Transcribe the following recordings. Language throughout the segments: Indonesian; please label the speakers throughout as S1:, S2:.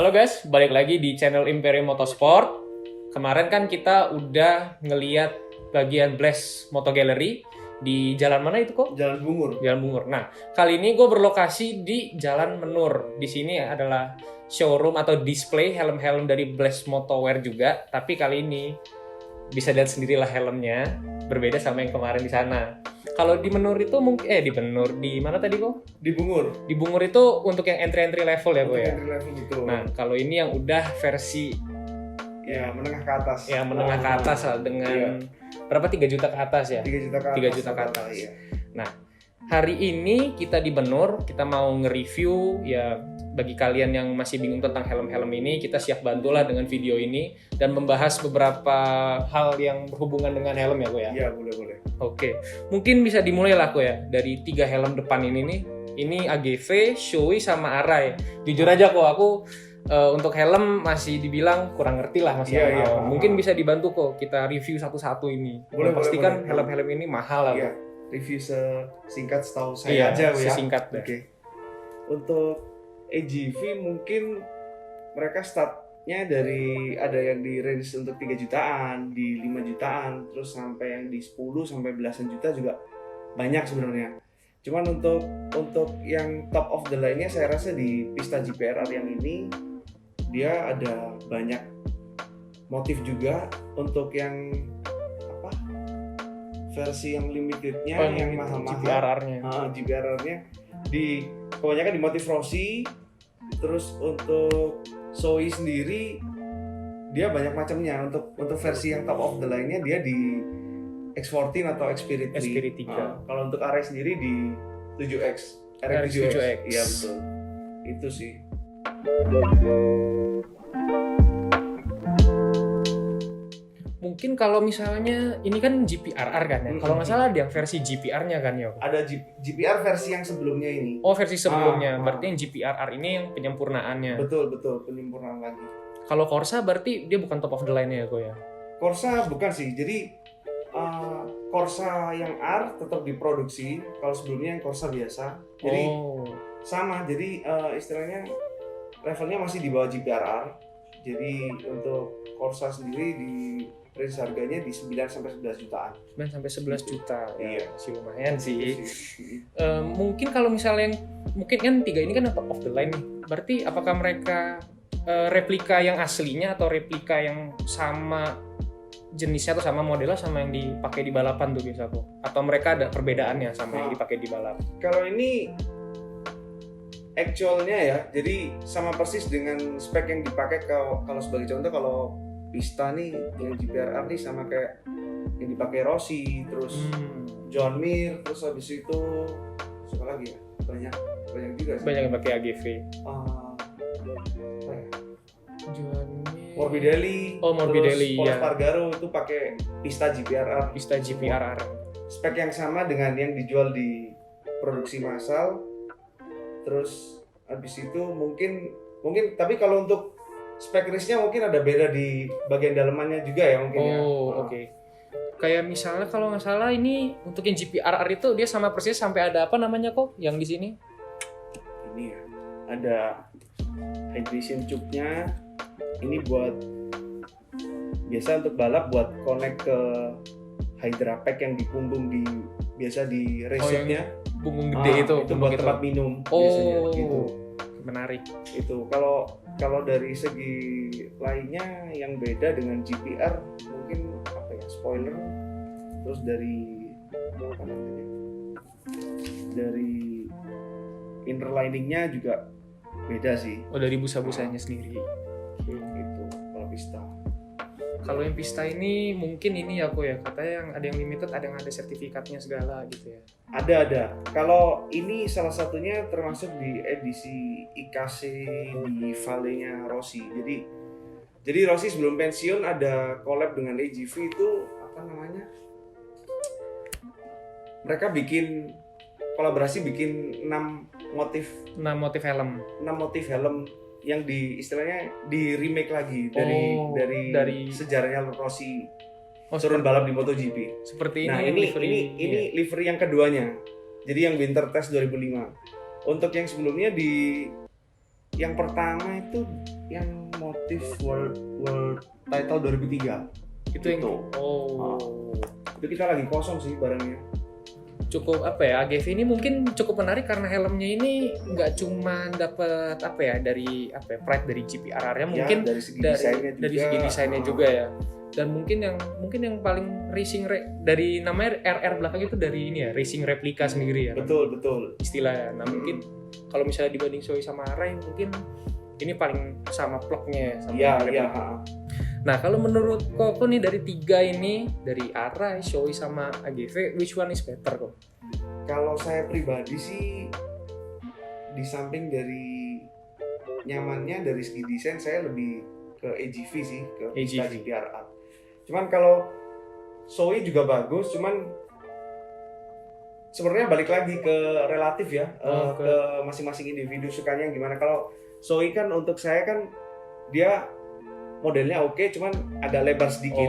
S1: Halo guys, balik lagi di channel Imperium Motorsport. Kemarin kan kita udah ngeliat bagian Blast Moto Gallery di jalan mana itu kok?
S2: Jalan Bungur.
S1: Jalan Bungur. Nah, kali ini gue berlokasi di Jalan Menur. Di sini adalah showroom atau display helm-helm dari Blast Motowear juga. Tapi kali ini bisa lihat sendirilah helmnya, berbeda sama yang kemarin di sana. Kalau di Menur itu mungkin di mana tadi kok?
S2: Di Bungur.
S1: Di Bungur itu untuk yang entry level ya, gue ya.
S2: Entry level betul.
S1: Nah, kalau ini yang udah versi
S2: ya menengah ke atas.
S1: ya menengah ke atas lah dengan berapa 3 juta ke atas ya?
S2: 3 juta ke atas.
S1: 3 juta ke atas.
S2: Iya.
S1: Nah, hari ini kita di Benur, kita mau nge-review ya bagi kalian yang masih bingung tentang helm-helm ini, kita siap bantulah dengan video ini dan membahas beberapa hal yang berhubungan dengan helm ya, Ko ya.
S2: Iya, boleh.
S1: Oke. Mungkin bisa dimulai lah, Ko ya, dari 3 helm depan ini nih. Ini AGV, Shoei sama Arai. Jujur aja kok aku untuk helm masih dibilang kurang ngerti lah masih awal. Mungkin bisa dibantu kok kita review satu-satu ini.
S2: Boleh,
S1: Pasti kan
S2: boleh.
S1: helm-helm ini mahal lah.
S2: Iya. Review sesingkat setahu saya
S1: Iya,
S2: aja ya.
S1: sesingkat deh.
S2: Oke. Untuk AGV mungkin mereka startnya dari ada yang di range untuk 3 jutaan, di 5 jutaan, terus sampai yang di 10 sampai belasan juta juga banyak sebenarnya. Cuman untuk yang top of the line-nya saya rasa di Pista GPRR yang ini dia ada banyak motif juga. Untuk yang apa versi yang limitednya yang mahal-mahal
S1: GPRR-nya.
S2: GPRR-nya di kebanyakan di motif Rossi. Terus untuk Shoei sendiri dia banyak macamnya. Untuk versi yang top of the line-nya dia di X14 atau Xspirit 3. Kalau untuk Arai sendiri di 7X, RX7X. Iya betul. Itu sih.
S1: Mungkin kalau misalnya ini kan GPRR kan ya. Kalau nggak salah ada yang versi GPR-nya kan ya.
S2: Ada GPR versi yang sebelumnya ini.
S1: Oh, versi sebelumnya. Berarti yang GPRR ini yang penyempurnaannya.
S2: Betul, penyempurnaan lagi.
S1: Kalau Corsa berarti dia bukan top of the line-nya ya, kok ya.
S2: Corsa bukan sih. Jadi Corsa yang R tetap diproduksi. Kalau sebelumnya yang Corsa biasa. Jadi sama. Jadi istilahnya levelnya masih di bawah GPRR. Jadi untuk Corsa sendiri di range harganya di 9 sampai 11 jutaan.
S1: 9 sampai 11 juta.
S2: Iya,
S1: sih lumayan sih. Mungkin kalau misalnya mungkin kan 3 ini kan top of the line nih. Berarti apakah mereka replika yang aslinya atau replika yang sama jenisnya atau sama modelnya sama yang dipakai di balapan tuh biasa kok? Atau mereka ada perbedaannya sama yang dipakai di balap?
S2: Kalau ini actualnya ya, jadi sama persis dengan spek yang dipakai. Kalau sebagai contoh, kalau Pista nih yang GPRR nih sama kayak yang dipakai Rossi, terus John Mir, terus habis itu siapa lagi ya? Banyak juga sih.
S1: Banyak yang pakai AGV.
S2: John Mir, Morbidelli.
S1: Morbidelli
S2: ya.
S1: ya.
S2: Spargaro itu pakai Pista GPRR.
S1: Pista GPRR.
S2: Spek yang sama dengan yang dijual di produksi massal. Terus habis itu mungkin tapi kalau untuk spek race-nya mungkin ada beda di bagian dalamannya juga ya mungkin ya.
S1: Oke. Kayak misalnya kalau nggak salah ini untuk yang GPRR itu dia sama persis sampai ada apa namanya kok yang di sini?
S2: Ini ya. Ada hydration tube-nya. Ini buat biasa untuk balap, buat connect ke Hydra Pack yang di punggung biasa di race-nya.
S1: Punggung gede itu
S2: buat tempat minum biasanya gitu.
S1: Menarik.
S2: Itu kalau dari segi lainnya yang beda dengan GPR mungkin apa ya, spoiler, terus dari apa namanya, dari inner liningnya juga beda sih.
S1: Dari busa-busanya sendiri.
S2: Gitu kalau Pista.
S1: Kalau yang Pista ini mungkin ini ya kok ya, katanya yang ada yang limited, ada yang ada sertifikatnya segala gitu ya.
S2: Ada. Kalau ini salah satunya termasuk di edisi IKC di Valley-nya Rossi. Jadi Rossi sebelum pensiun ada collab dengan AGV itu apa namanya? Mereka bikin kolaborasi, bikin 6 motif
S1: helm.
S2: 6 motif helm yang istilahnya di remake lagi dari sejarahnya Rossi turun balap di MotoGP.
S1: Seperti
S2: Nah, ini livery yang keduanya. Jadi yang Winter Test 2005. Untuk yang sebelumnya di Yang pertama itu yang motif world title 2003.
S1: Itu yang
S2: Itu. Itu kita lagi kosong sih barangnya.
S1: cukup apa ya, AGV ini mungkin cukup menarik karena helmnya ini nggak cuma dapat apa ya dari apa ya, pride dari GPRR-nya, mungkin
S2: dari segi desainnya juga.
S1: dari segi desainnya juga ya. Dan mungkin yang paling racing dari namanya RR belakang itu dari ini ya, racing replika sendiri ya.
S2: Betul
S1: Istilahnya. Nah, mungkin kalau misalnya dibanding Shoei sama Arai mungkin ini paling sama plugnya sama replika. Nah, kalau menurut Koko nih dari 3 ini, dari Arai, Shoei sama AGV, which one is better kok?
S2: Kalau saya pribadi sih, di samping dari nyamannya dari segi desain, saya lebih ke AGV sih, ke Pista GPRR. Cuman kalau Shoei juga bagus, cuman sebenarnya balik lagi ke relatif ya, ke masing-masing individu sukanya gimana. Kalau Shoei kan untuk saya kan dia modelnya oke, cuman agak lebar sedikit.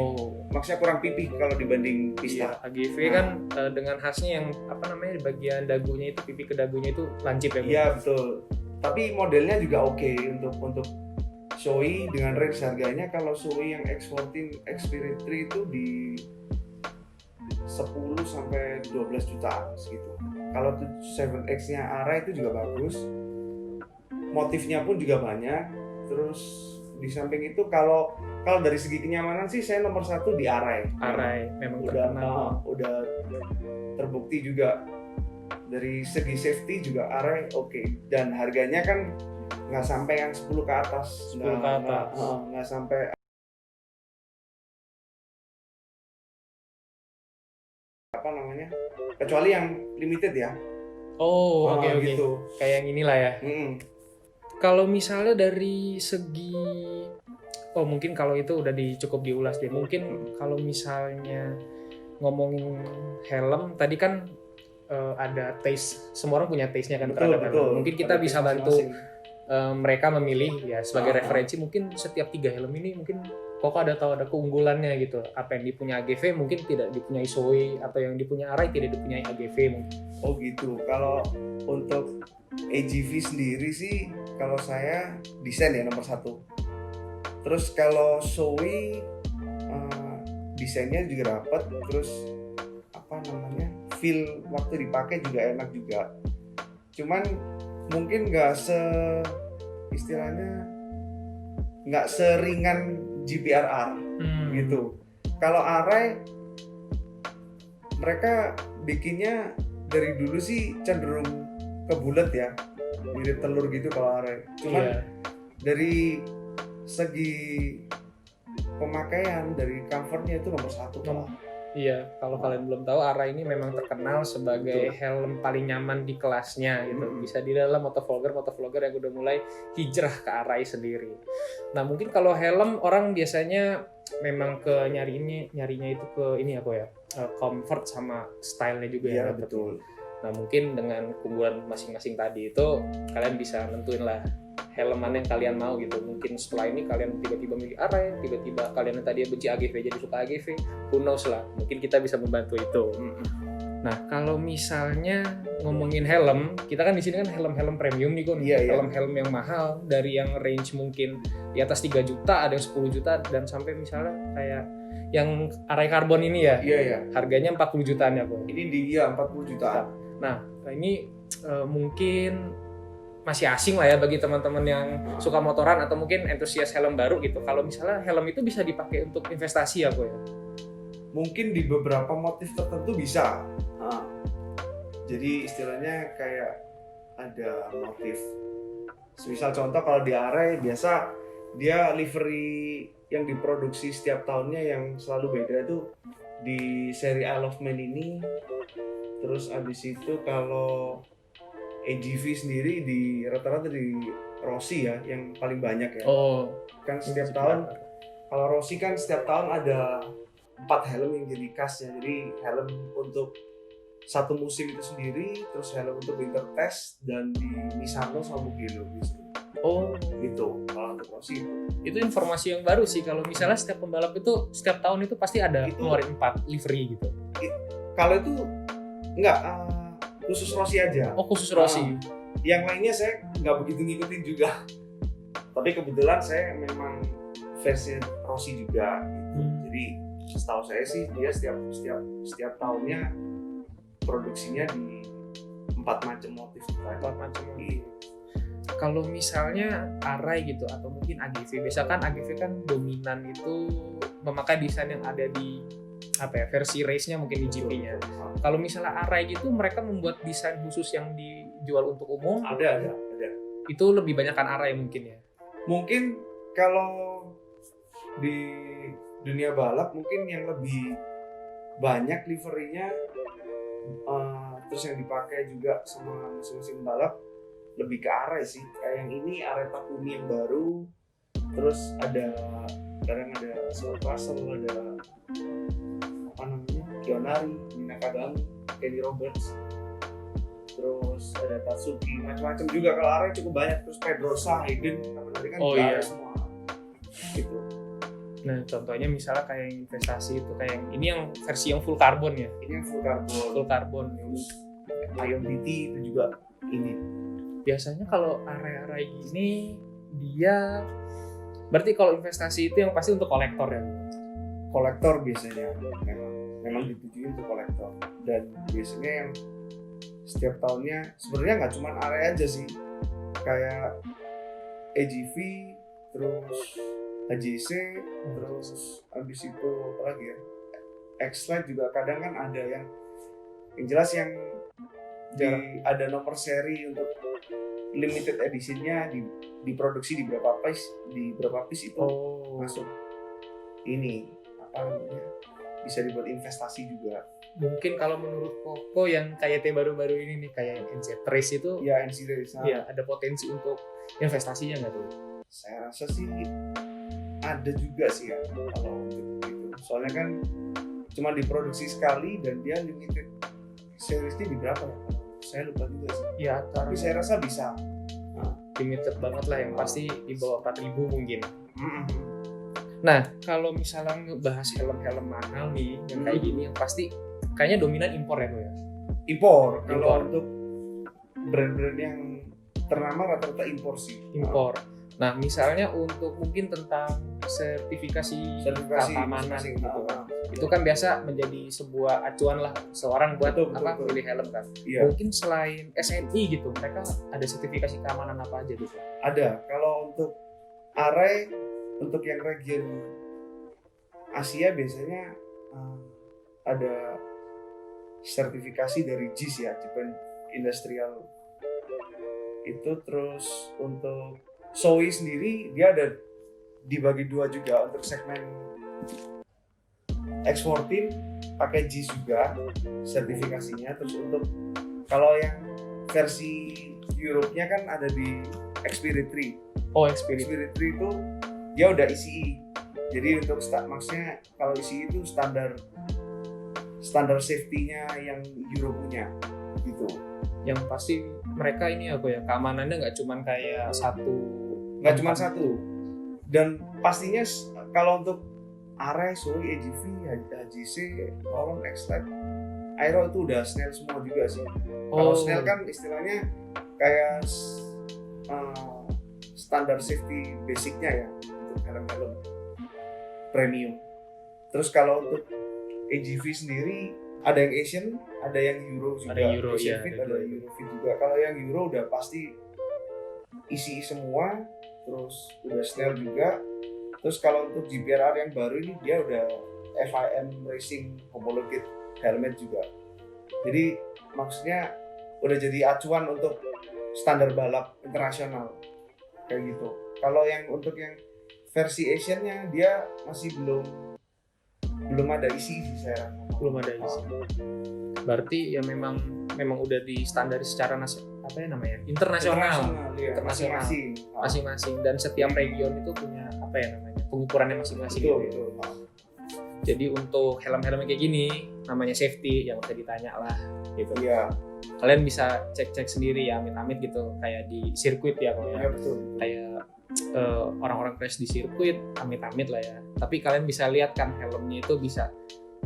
S2: Maksudnya kurang pipih kalau dibanding Pista.
S1: Iya, AGV kan dengan khasnya yang apa namanya di bagian dagunya itu, pipi ke dagunya itu lancip ya.
S2: Iya betul. Tapi modelnya juga oke untuk Shoei dengan range harganya. Kalau Shoei yang X14 Xspirit 3 itu di 10 sampai 12 jutaan segitu. Kalau 7X-nya Arai itu juga bagus. Motifnya pun juga banyak. Terus di samping itu kalau dari segi kenyamanan sih saya nomor 1 di Arai.
S1: Arai memang terkenal.
S2: Udah terbukti juga dari segi safety juga Arai oke. Dan harganya kan nggak sampai yang 10 ke atas.
S1: 10 ke atas.
S2: Nggak sampai apa namanya, kecuali yang limited ya.
S1: Oke.
S2: Gitu.
S1: Kayak yang inilah ya. Kalau misalnya dari segi mungkin kalau itu udah cukup diulas deh. Mungkin kalau misalnya ngomongin helm tadi kan ada taste, semua orang punya taste-nya kan terhadap helm. Mungkin kita bisa bantu mereka memilih ya sebagai referensi. Mungkin setiap 3 helm ini mungkin Koko ada keunggulannya gitu. Apa yang dipunya AGV mungkin tidak dipunyai Shoei, atau yang dipunya Arai tidak dipunyai AGV mungkin.
S2: Oh gitu. Kalau untuk AGV sendiri sih kalau saya desain ya nomor 1. Terus kalau Shoei desainnya juga dapat, terus apa namanya, feel waktu dipakai juga enak juga. Cuman mungkin nggak seringan GPRR gitu. Kalau Arai mereka bikinnya dari dulu sih cenderung ke bulat ya, mirip telur gitu kalau Arai. Cuman dari segi pemakaian, dari comfortnya itu nomor 1 kalau.
S1: Iya, kalau kalian belum tahu, Arai ini memang terkenal sebagai helm paling nyaman di kelasnya gitu. Bisa di dalam motovlogger yang udah mulai hijrah ke Arai sendiri. Nah, mungkin kalau helm orang biasanya memang nyarinya itu ke ini apa ya? Comfort sama style-nya juga
S2: ya. Betul.
S1: Nah, mungkin dengan keunggulan masing-masing tadi itu kalian bisa nentuin lah helm mana yang kalian mau gitu. Mungkin setelah ini kalian tiba-tiba milih Arai, tiba-tiba kalian yang tadi benci AGV jadi suka AGV, who knows lah, mungkin kita bisa membantu itu. Nah, kalau misalnya ngomongin helm, kita kan di sini kan helm-helm premium nih Gun. Helm-helm yang mahal, dari yang range mungkin di atas 3 juta, ada yang 10 juta, dan sampai misalnya kayak yang Arai Carbon ini ya. Harganya 40 jutaan ya Gun.
S2: Ini dia 40 jutaan.
S1: Nah, ini mungkin masih asing lah ya bagi teman-teman yang suka motoran atau mungkin antusias helm baru gitu. Kalau misalnya helm itu bisa dipakai untuk investasi ya, ya?
S2: Mungkin di beberapa motif tertentu bisa. Jadi istilahnya kayak ada motif. Misal contoh kalau di Arai biasa dia livery yang diproduksi setiap tahunnya yang selalu beda tuh di seri I Love Man ini. Terus abis itu kalau AGV sendiri di rata-rata di Rossi ya yang paling banyak ya. Kan setiap tahun kalau Rossi kan setiap tahun ada 4 helm yang jadi khasnya. Jadi helm untuk satu musim itu sendiri, terus helm untuk winter test, dan di Misano sama Mugello gitu. Gitu kalau untuk Rossi.
S1: Itu informasi yang baru sih. Kalau misalnya setiap pembalap itu setiap tahun itu pasti ada ngeluarin 4 livery gitu.
S2: Kalau itu enggak khusus Rossi aja.
S1: Khusus Rossi.
S2: yang lainnya saya nggak begitu ngikutin juga. Tapi kebetulan saya memang versi Rossi juga gitu. Jadi setahu saya sih dia setiap tahunnya produksinya di 4 macam motif.
S1: 4 macam motif. Kalau misalnya Arai gitu atau mungkin AGV, biasa kan AGV kan dominan itu memakai desain yang ada di versi race-nya mungkin di GP-nya. Kalau misalnya Arai gitu mereka membuat desain khusus yang dijual untuk umum.
S2: Ada.
S1: Itu lebih banyak kan Arai mungkin ya.
S2: Mungkin kalau di dunia balap mungkin yang lebih banyak liverynya terus yang dipakai juga sama masing-masing balap lebih ke Arai sih. Kayak yang ini Arai Takumi yang baru, terus kadang ada Scott Russell, ada Kiyonari, Nina Kagami, Kenny Roberts, terus ada Tatsuki, macam-macam juga. Kalau Arai cukup banyak, terus Pedrosa, Hayden, nanti kan Arai semua gitu.
S1: Nah contohnya misalnya kayak investasi itu kayak ini yang versi yang full carbon ya.
S2: Ini yang full carbon.
S1: Full carbon.
S2: Ion TT itu juga ini.
S1: Biasanya kalau Arai gini dia berarti kalau investasi itu yang pasti untuk kolektor ya.
S2: Kolektor biasanya memang ditujuin untuk kolektor, dan biasanya yang setiap tahunnya sebenarnya nggak cuma Arai aja sih, kayak AGV, terus AJC, terus habis itu apa lagi ya, X-Lite juga kadang kan ada yang jelas yang ada nomor seri untuk limited editionnya diproduksi di berapa piece itu masuk ini apa namanya, bisa dibuat investasi juga.
S1: Mungkin kalau menurut Koko yang kayak baru-baru ini nih kayak NC Race itu
S2: ya NC Race
S1: ya ada potensi untuk investasinya nggak tuh?
S2: Saya rasa sih ada juga sih ya kalau untuk itu, soalnya kan cuma diproduksi sekali dan dia limited seriesnya di berapa ya? Saya lupa juga sih.
S1: Ya,
S2: tapi saya rasa bisa.
S1: Limited banget lah, yang pasti di bawah 4.000 mungkin. Nah, kalau misalnya ngebahas helm-helm mahal nih, yang kayak gini, yang pasti kayaknya dominan impor ya, Bro ya?
S2: Impor. Kalau untuk brand-brand yang ternama rata-rata impor sih.
S1: Impor. Nah, misalnya untuk mungkin tentang sertifikasi keamanan gitu kan. Itu kan biasa menjadi sebuah acuan lah seorang buat betul. Pilih helm kan. Iya. Mungkin selain SNI gitu, mereka ada sertifikasi keamanan apa aja gitu?
S2: Ada. Kalau untuk Arai, untuk yang region Asia biasanya ada sertifikasi dari JIS ya, Japan Industrial itu. Terus untuk Shoei sendiri dia ada dibagi dua juga, untuk segmen X14 pakai JIS juga sertifikasinya. Terus untuk kalau yang versi Europe-nya kan ada di Xspirit 3. Xspirit 3 itu dia udah ECE. Jadi untuk maksudnya kalau ECE itu standar safety-nya yang Euro punya gitu.
S1: Yang pasti mereka ini apa ya, keamanannya nggak cuma kayak satu, dan pastinya kalau untuk Arai, Shoei, AGV, AJC, Roland, X-Lite, Aero itu udah Snell semua juga sih. Kalau Snell kan istilahnya kayak standar safety basicnya ya untuk helm-helm premium. Terus kalau untuk AGV sendiri ada yang Asian, ada yang Euro juga. Ada Euro ya,
S2: ada Eurofit juga. Kalau yang Euro udah pasti isi semua, terus udah Snell juga. Terus kalau untuk GPRR yang baru ini dia udah FIM Racing Homologate helmet juga. Jadi maksudnya udah jadi acuan untuk standar balap internasional kayak gitu. Kalau yang untuk yang versi Asian-nya dia masih belum ada isi saya rasa.
S1: Belum ada isi. Berarti ya memang udah di standar secara internasional. Masing-masing, dan setiap region itu punya pengukurannya masing-masing gitu. Jadi untuk helm-helm kayak gini namanya safety, yang usah ditanya lah gitu.
S2: Iya.
S1: Kalian bisa cek-cek sendiri ya, amit-amit gitu, kayak di sirkuit ya kok ya.
S2: Iya betul.
S1: Kayak orang-orang crash di sirkuit amit-amit lah ya. Tapi kalian bisa lihat kan helmnya itu bisa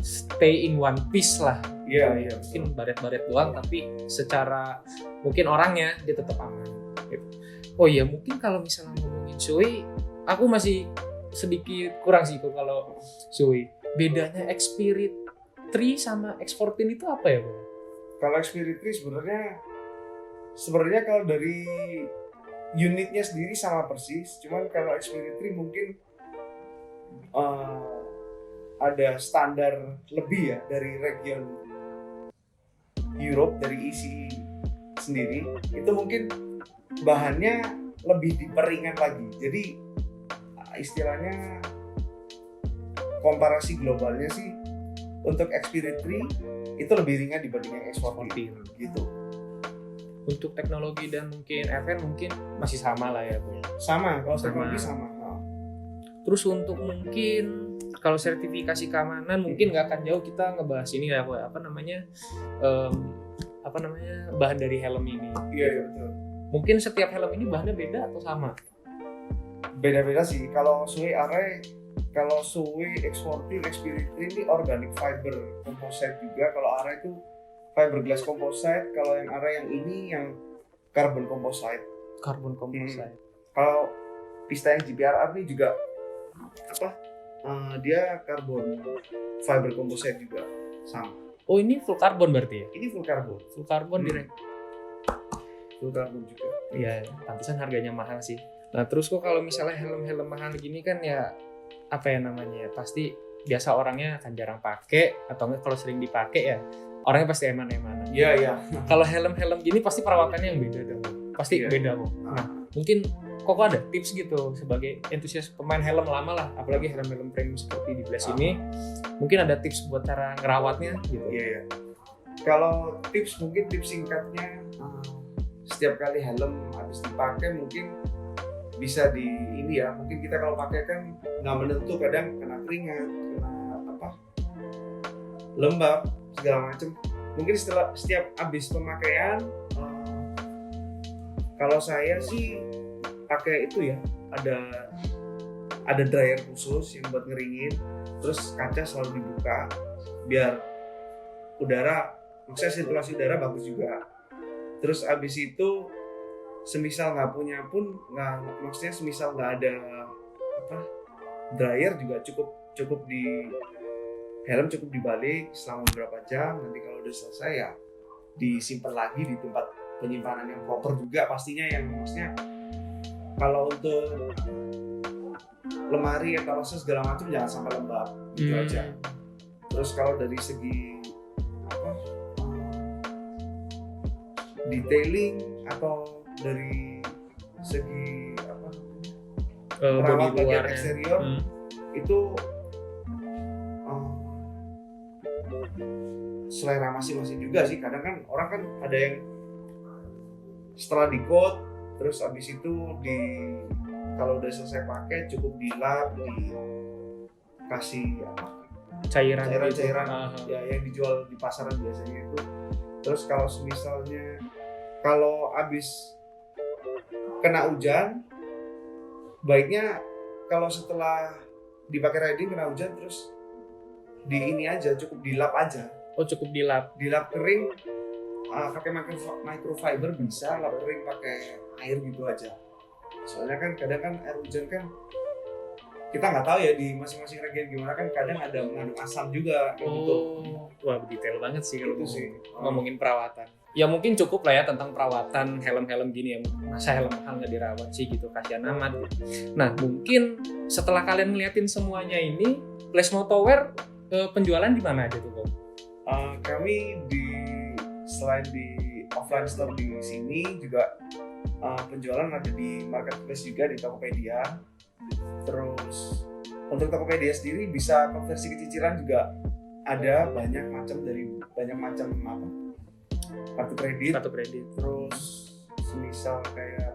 S1: stay in one piece lah.
S2: Iya.
S1: Mungkin baret-baret doang, tapi secara mungkin orangnya dia tetap aman. Gitu. Oh iya, mungkin kalau misalnya ngomongin Shui, aku masih sedikit kurang sih kalau Shui. Bedanya Xspirit 3 sama X14 itu apa ya, Bro?
S2: Kalau Xspirit 3 sebenarnya kalau dari unitnya sendiri sama persis, cuman kalau Xspirit 3 mungkin ada standar lebih ya dari region Europe, dari EC sendiri itu mungkin bahannya lebih diperingan lagi. Jadi istilahnya komparasi globalnya sih untuk Xspirit 3 itu lebih ringan dibanding yang X14 gitu.
S1: Untuk teknologi dan mungkin event mungkin masih sama lah ya, Bro.
S2: Sama, kalau teknologi sama.
S1: Terus untuk mungkin kalau sertifikasi keamanan mungkin nggak akan jauh kita ngebahas ini ya, apa namanya bahan dari helm ini.
S2: Iya betul.
S1: Mungkin setiap helm ini bahannya beda atau sama?
S2: Beda-beda sih. Kalau Shui Array, kalau Shui X14, Xspirit 3 ini organic fiber composite juga. Kalau Array itu fiberglass composite. Kalau yang Array yang ini yang carbon composite.
S1: Carbon composite.
S2: Kalau pista yang GPRR ini juga dia carbon fiber composite juga sama.
S1: Oh, ini full carbon berarti ya?
S2: Ini full carbon.
S1: Full carbon direct.
S2: Full carbon juga.
S1: Iya, pantesan harganya mahal sih. Nah, terus kok kalau misalnya helm-helm mahal gini kan ya apa ya namanya ya? Pasti biasa orangnya akan jarang pakai atau enggak kalau sering dipakai ya orangnya pasti eman-emanan.
S2: Iya.
S1: Kalau helm-helm gini pasti perawatannya yang beda dong. Pasti beda kok. Nah, mungkin kok ada tips gitu sebagai entusias pemain helm lama lah, apalagi helm-helm premium seperti di Blast ini, mungkin ada tips buat cara ngerawatnya gitu.
S2: Iya. Kalau tips mungkin tips singkatnya, setiap kali helm habis dipakai mungkin bisa di ini ya, mungkin kita kalau pakai kan nggak menentu, kadang kena keringat, kena lembab segala macam. Mungkin setiap habis pemakaian, kalau saya sih pakai itu ya, ada dryer khusus yang buat ngeringin, terus kaca selalu dibuka biar udara, maksudnya sirkulasi udara bagus juga. Terus abis itu semisal nggak punya pun maksudnya semisal nggak ada dryer juga cukup di helm, cukup dibalik selama beberapa jam. Nanti kalau udah selesai ya disimpan lagi di tempat penyimpanan yang proper juga pastinya, yang maksudnya kalau untuk lemari atau rasa segala macam jangan sampai lembab gitu aja. Terus kalau dari segi detailing atau dari segi perawat bagian eksterior itu selera masing-masing juga sih. Kadang kan orang kan ada yang setelah di coat terus abis itu kalau udah selesai pakai cukup dilap, dikasih
S1: cairan
S2: ya yang dijual di pasaran biasanya itu. Terus kalau misalnya kalau abis kena hujan, baiknya kalau setelah dipakai riding kena hujan terus di ini aja, cukup dilap aja.
S1: Oh, cukup dilap
S2: kering, pakai microfiber bisa, lap kering pakai air gitu aja. Soalnya kan kadang kan air hujan kan kita nggak tahu ya di masing-masing region gimana, kan kadang ada mengandung asam juga gitu.
S1: Wah, detail banget sih kalau ngomongin perawatan. Ya mungkin cukup lah ya tentang perawatan helm-helm gini ya. Masa helm mahal nggak dirawat sih gitu, kasihan amat gitu. Nah, mungkin setelah kalian ngeliatin semuanya ini, Blast Motowear penjualan di mana aja tuh, Bang?
S2: Kami selain di offline store di sini juga penjualan ada di marketplace juga, di Tokopedia. Terus untuk Tokopedia sendiri bisa konversi ke cicilan juga ada banyak macam kartu kredit. Terus semisal kayak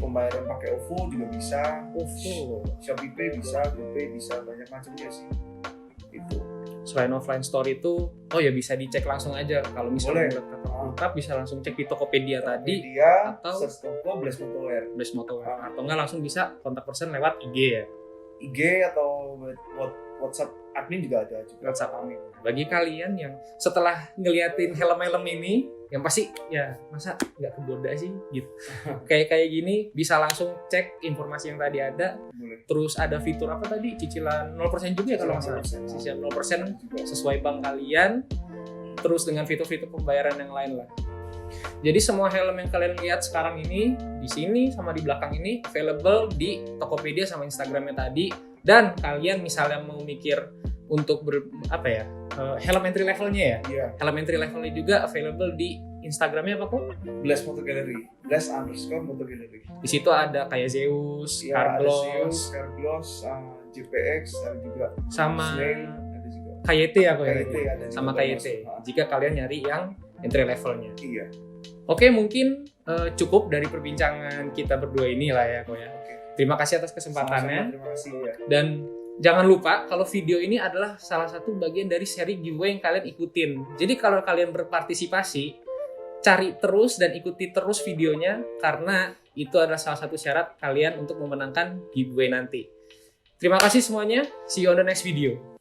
S2: pembayaran pakai OVO juga bisa, ShopeePay bisa, GoPay bisa, banyak macamnya sih. Itu.
S1: Selain offline store itu, ya bisa dicek langsung aja. Kalau misalnya lengkap bisa langsung cek di Tokopedia tadi, atau
S2: search toko Blast Motowear.
S1: Atau enggak langsung bisa kontak person lewat IG ya.
S2: IG atau WhatsApp admin juga ada juga.
S1: WhatsApp admin. Bagi kalian yang setelah ngeliatin helm-helm ini, yang pasti ya masa nggak kegoda sih gitu. Kayak gini bisa langsung cek informasi yang tadi ada.
S2: Boleh.
S1: Terus ada fitur apa tadi? Cicilan 0% juga ya kalau nggak salah. Cicilan 0% sesuai bank kalian. Terus dengan fitur-fitur pembayaran yang lain lah. Jadi semua helm yang kalian lihat sekarang ini di sini sama di belakang ini available di Tokopedia sama Instagramnya tadi. Dan kalian misalnya mau mikir untuk helm entry levelnya ya.
S2: Iya.
S1: Helm entry levelnya juga available di Instagramnya apa kok?
S2: Blast Moto Gallery. Blast_Moto Gallery.
S1: Di situ ada kayak Zeus,
S2: Ya, ada
S1: Carglass,
S2: Zeus, Carglass, GPX, ada juga
S1: sama
S2: Snail, ada juga.
S1: KYT ya kok ya.
S2: KYT ada juga
S1: Sama KYT.
S2: termasuk.
S1: Jika kalian nyari yang entry levelnya.
S2: Iya.
S1: Oke, mungkin cukup dari perbincangan kita berdua ini lah ya kok ya.
S2: Oke.
S1: Terima kasih atas kesempatannya.
S2: Sama-sama, terima kasih ya.
S1: Dan jangan lupa kalau video ini adalah salah satu bagian dari seri giveaway yang kalian ikutin. Jadi kalau kalian berpartisipasi, cari terus dan ikuti terus videonya karena itu adalah salah satu syarat kalian untuk memenangkan giveaway nanti. Terima kasih semuanya. See you on the next video.